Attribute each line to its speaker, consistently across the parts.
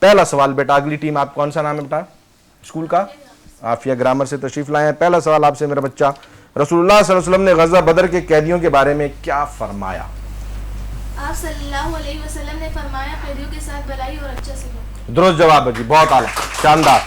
Speaker 1: पहला सवाल बेटा, अगली टीम आप कौन सा नाम है बेटा स्कूल का? आफिया ग्रामर से तशरीफ लाए हैं। पहला सवाल आपसे मेरा बच्चा, रसूलुल्लाह सल्लल्लाहु अलैहि वसल्लम ने गज़वा बदर के कैदियों के बारे में क्या फरमाया?
Speaker 2: आप सल्लल्लाहु अलैहि वसल्लम ने फरमाया कैदियों के साथ भलाई और अच्छा सलूक।
Speaker 1: दुरुस्त जवाब है जी, बहुत आला, शानदार।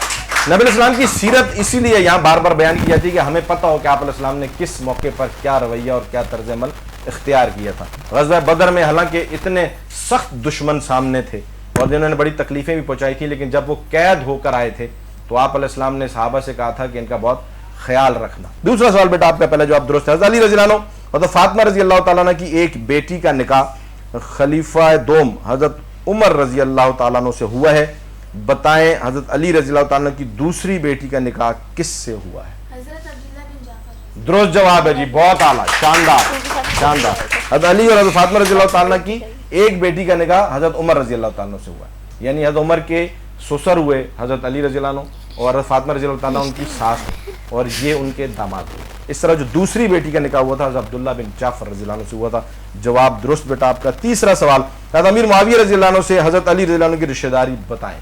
Speaker 1: नबी अलैहिस्सलाम की सीरत इसीलिए यहाँ बार बार बयान की जाती है कि हमें पता हो कि आप अलैहिस्सलाम ने किस मौके पर क्या रवैया और क्या तर्ज अमल इख्तियार किया था। ग़ज़वा बदर में हालांकि इतने सख्त दुश्मन सामने थे और जिन्होंने बड़ी तकलीफें भी पहुंचाई थी, लेकिन जब वो कैद होकर आए थे तो आप अलैहिस्सलाम ने सहाबा से कहा था कि इनका बहुत ख्याल रखना। दूसरा सवाल बेटा आपका पहला जवाब दुरुस्त है। हज़रत अली रज़ियल्लाहु अन्हु और तो फातिमा रज़ी अल्लाह तआला अन्हा की एक बेटी का निकाह खलीफा दोम हज़रत उमर रज़ी अल्लाह तआला अन्हु से हुआ है। बताएं हज़रत अली रज़ी अल्लाह तआला अन्हु की दूसरी बेटी का निकाह किससे हुआ है?
Speaker 2: हज़रत अब्दुल्लाह बिन जाफर।
Speaker 1: दुरुस्त जवाब है जी, बहुत आला, शानदार शानदार। हज़रत अली और हज़रत फातिमा रज़ी अल्लाह तआला की एक बेटी का निकाह हज़रत उमर रज़ी अल्लाह तआला से हुआ है, यानी हज़रत उमर के ससुर हुए हज़रत अली रज़ी अल्लाह अन्हु और हज़रत फातिमा रज़ी अल्लाह तआला उनकी सास और ये उनके दामाद हुए। इस तरह जो दूसरी बेटी का निकाह हुआ था हज़रत अब्दुल्लाह बिन जाफर रज़ी अल्लाह अन्हु से हुआ था। जवाब दुरुस्त बेटा आपका। तीसरा सवाल, हज़रत अमीर मुआविया रज़ी अल्लाह अन्हु से हज़रत अली रज़ी अल्लाह अन्हु की रिश्तेदारी बताएं।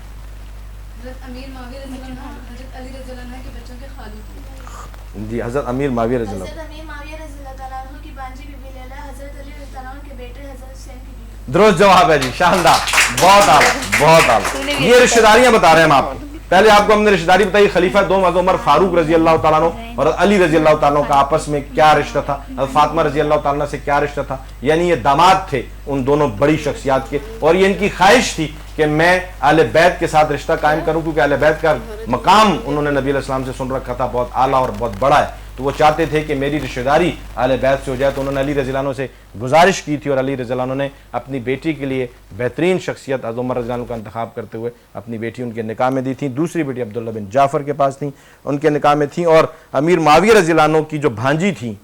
Speaker 3: अमीर मुआविया रज़ी अल्लाह अन्हु हज़रत अली रज़ी अल्लाह अन्हु के बच्चों के खालू थे।
Speaker 1: जी, हज़रत अमीर मुआविया रज़ी अल्लाह।
Speaker 2: हज़रत अमीर मुआविया रज़ी अल्लाह तआला अन्हु की बांजी बीबी लैला हज़रत अली रज़ी अल्लाह अन्हु के बेटे हज़रत हुसैन की बीवी।
Speaker 1: दुरुस्त जवाब है जी, शानदार, बहुत आला, बहुत आला। ये रिश्तेदारियां बता रहे हैं हम आपको। पहले आपको हमने रिश्तेदारी बताई, खलीफा दो हज़रत उमर फारूक रजी अल्लाह तआला अन्हु और अली रजी अल्लाह तआला अन्हु का आपस में क्या रिश्ता था, हज़रत फातिमा रजी अल्लाह तआला अन्हा से क्या रिश्ता था, यानी ये दामाद थे उन दोनों बड़ी शख्सियात के और ये इनकी ख्वाहिश थी कि मैं अहले बैत के साथ रिश्ता कायम करूं, क्योंकि अहले बैत का मकाम उन्होंने नबी अलैहिस्सलाम से सुन रखा था, बहुत आला और बहुत बड़ा है, तो वो चाहते थे कि मेरी रिश्तेदारी अहले बैत से हो जाए। तो उन्होंने अली रज़ी अल्लाह अन्हु से गुजारिश की थी और अली रज़ी अल्लाह अन्हु ने अपनी बेटी के लिए बेहतरीन शख्सियत हज़रत उमर रज़ी अल्लाह अन्हु का इंतखाब करते हुए अपनी बेटी उनके निकाह में दी थी। दूसरी बेटी अब्दुल्लाह बिन जाफ़र के पास थी, उनके निकाह में थी। और अमीर मुआविया रज़ी अल्लाह अन्हु की जो भांजी थी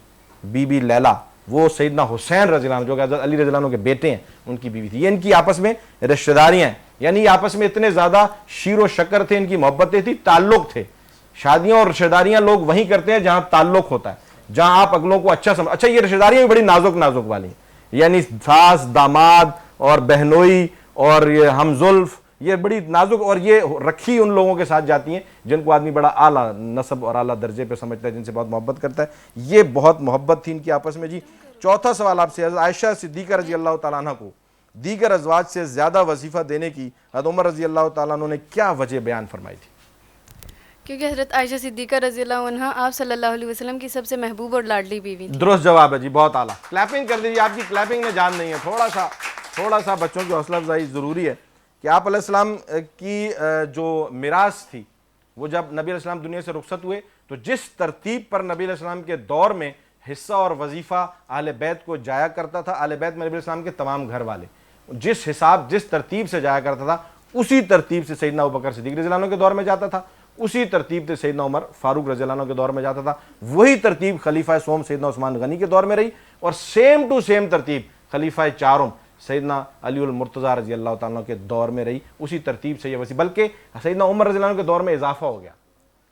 Speaker 1: बीबी लैला, वो सैयदना हुसैन रज़ी अल्लाह अन्हु जो कि हज़रत अली रज़ी अल्लाह अन्हु के बेटे हैं उनकी बीवी थी। ये इनकी आपस में रिश्तेदारियाँ हैं, यानी आपस में इतने ज़्यादा शीर व शक्कर थे, इनकी मोहब्बतें थी, ताल्लुक़ थे। शादियाँ और रिश्तेदारियाँ लोग वहीं करते हैं जहाँ ताल्लुक़ होता है, जहाँ आप अगलों को अच्छा ये रिश्तेदारियाँ भी बड़ी नाजुक नाजुक वाली हैं, यानी सास दामाद और बहनोई और ये हमजुल्फ, ये बड़ी नाजुक और ये रखी उन लोगों के साथ जाती हैं जिनको आदमी बड़ा आला नस्ब और आला दर्जे पे समझता है, जिनसे बहुत मोहब्बत करता है। ये बहुत मोहब्बत थी इनकी आपस में जी। चौथा सवाल आपसे, हज़रत आयशा सिद्दीक़ा रज़ी अल्लाह तआला अन्हा को दीगर अज़वाज से ज़्यादा वजीफ़ा देने की हज़रत उमर रज़ी अल्लाह तआला अन्हु ने क्या वजह बयान फरमाई थी?
Speaker 3: क्योंकि हज़रत आयशा सिद्दीक़ा रज़ी अल्लाह अन्हा आप सल्लल्लाहु अलैहि वसल्लम की सबसे महबूब और लाडली बीवी थी।
Speaker 1: दुरुस्त जवाब है जी, बहुत आला। क्लैपिंग कर दीजिए, आपकी क्लैपिंग में जान नहीं है। थोड़ा सा बच्चों की हौसला अफजाई ज़रूरी है कि आप अलैहिस्सलाम की जो मिरास थी वो जब नबी अलैहिस्सलाम दुनिया से रुखसत हुए तो जिस तरतीब पर नबी अलैहिस्सलाम के दौर में हिस्सा और वजीफ़ा अहले बैत को जाया करता था, अहले बैत में नबी अलैहिस्सलाम के तमाम घर वाले जिस हिसाब जिस तरतीब से जाया करता था, उसी तरतीब से सैयदना अबू बकर सिद्दीक़ रज़ियल्लाहु अन्हु के दौर में जाता था, उसी तरतीब से सैयदना उमर फारूक रज़ियल्लाहु अन्हु के दौर में जाता था, वही तरतीब खलीफा सोम सैयदना उस्मान गनी के दौर में रही और सेम टू सेम तरतीब खलीफा चारों सैयदना अली उल मुर्तज़ा रज़ी अल्लाह तआला के दौर में रही। उसी तरतीब से ये वसी, बल्कि सैयदना उमर रज़ियल्लाहु अन्हु के दौर में इजाफा हो गया,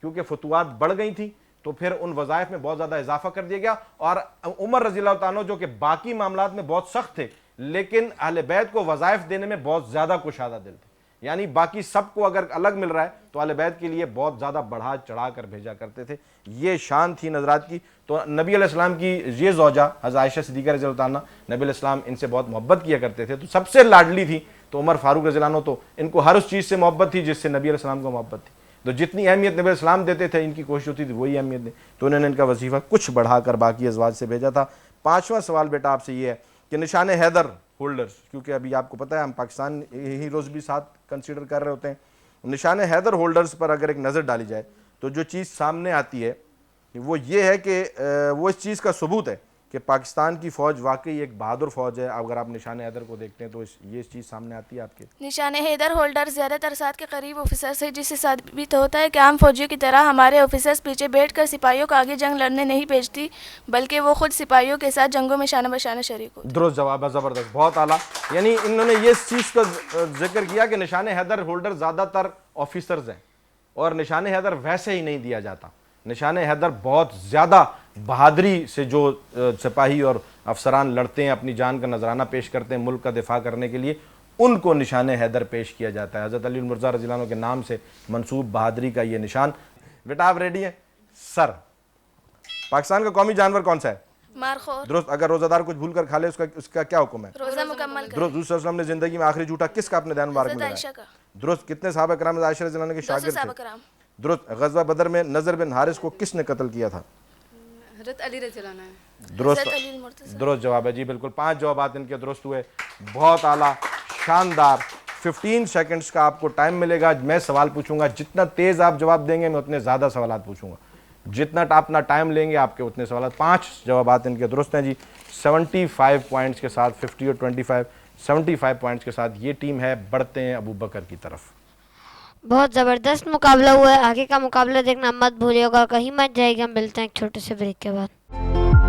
Speaker 1: क्योंकि फतुआत बढ़ गई थी तो फिर उन वज़ाइफ में बहुत ज़्यादा इजाफा कर दिया गया। और उमर रज़ियल्लाहु तआला अन्हु जो कि बाकी मामलात में बहुत सख्त थे, लेकिन अहले बैत को वज़ाइफ देने में बहुत ज़्यादा कुशादा दिल थे, यानी बाकी सबको अगर अलग मिल रहा है तो अहले बैत के लिए बहुत ज़्यादा बढ़ा चढ़ा कर भेजा करते थे। ये शान थी नज़रात की। तो नबी अलैहिस्सलाम की ये ज़ौजा हज़रत आयशा सिद्दीक़ा रज़ियल्लाहु अन्हा, नबी अलैहिस्सलाम इनसे बहुत मोहब्बत किया करते थे, तो सबसे लाडली थी तो उमर फारूक रज़ियल्लाहु अन्हु, तो इनको हर उस चीज़ से मोहब्बत थी जिससे नबी अलैहिस्सलाम को मोहब्बत थी। तो जितनी अहमियत नबी अलैहिस्सलाम देते थे, इनकी कोशिश होती थी वही अहमियत दे, तो उन्होंने इनका वजीफ़ा कुछ बढ़ाकर बाकी अज़वाज से भेजा था। पाँचवां सवाल बेटा आपसे ये है कि निशान हैदर होल्डर्स, क्योंकि अभी आपको पता है हम पाकिस्तान हीरोज़ भी साथ कंसीडर कर रहे होते हैं, निशान हैदर होल्डर्स पर अगर एक नज़र डाली जाए तो जो चीज़ सामने आती है वो ये है कि वो इस चीज़ का सबूत है कि पाकिस्तान की फ़ौज वाकई एक बहादुर फ़ौज है। अगर आप निशान हैदर को देखते हैं तो ये चीज़ सामने आती है आपके।
Speaker 2: निशान हैदर होल्डर ज़्यादातर साथ के करीब ऑफिसर्स है, जिससे साबित होता है कि आम फौजियों की तरह हमारे ऑफिसर्स पीछे बैठकर सिपाहियों को आगे जंग लड़ने नहीं भेजती, बल्कि वो खुद सिपाहियों के साथ जंगों में शाना बशाना शरीक हो।
Speaker 1: दुरुस्त जवाब है, ज़बरदस्त, बहुत आला। यानी इन्होंने ये चीज़ का जिक्र किया कि निशान हैदर होल्डर ज़्यादातर ऑफिसर्स हैं और निशान हैदर वैसे ही नहीं दिया जाता। निशान हैदर बहुत ज़्यादा बहादुरी से जो सिपाही और अफसरान लड़ते हैं, अपनी जान का नजराना पेश करते हैं मुल्क का दिफा करने के लिए, ان کو نشان حیدر پیش کیا جاتا ہے. حضرت علی المرتضیٰ رضی اللہ عنہ کے نام سے منسوب بہادری کا یہ نشان. بیٹا آپ ریڈی ہیں؟ سر پاکستان کا قومی جانور کون سا ہے؟
Speaker 2: مارخور.
Speaker 1: درست. اگر روزہ دار کچھ بھول کر کھا لے اس کا کیا حکم ہے؟
Speaker 2: روزہ مکمل کریں.
Speaker 1: درست. حضور صلی اللہ علیہ وسلم نے زندگی میں آخری جھوٹا کس کا اپنے دین مبارک میں
Speaker 2: حضرت
Speaker 1: لگایا؟
Speaker 2: عائشہ کا.
Speaker 1: درست. کتنے صحابہ کرام عائشہ رضی اللہ عنہ کے
Speaker 2: 200
Speaker 1: شاگرد
Speaker 2: صحابہ
Speaker 1: تھے؟
Speaker 2: کرام.
Speaker 1: درست. غزوہ بدر میں نضر بن حارث کو کس نے قتل کیا تھا؟
Speaker 3: حضرت علی رضی اللہ عنہ.
Speaker 1: درست.
Speaker 2: حضرت علی المرتضیٰ.
Speaker 1: درست جواب ہے جی بالکل. 5 جوابات ان کے درست ہوئے. بہت اعلیٰ، شاندار. 15 سیکنڈز کا آپ کو ٹائم ملے گا. میں سوال پوچھوں گا، جتنا تیز آپ جواب دیں گے میں اتنے زیادہ سوالات پوچھوں گا. جتنا اپنا ٹائم لیں گے آپ کے اتنے سوالات. 5 جوابات ان کے درست ہیں جی. 75 پوائنٹس کے ساتھ 50 اور 25 75 پوائنٹس کے ساتھ یہ ٹیم ہے. بڑھتے ہیں ابو بکر کی طرف.
Speaker 4: بہت زبردست مقابلہ ہوا ہے. آگے کا مقابلہ دیکھنا مت بھولیے گا، کہیں مت جائے گا. ملتے ہیں ایک چھوٹے سے بریک کے بعد.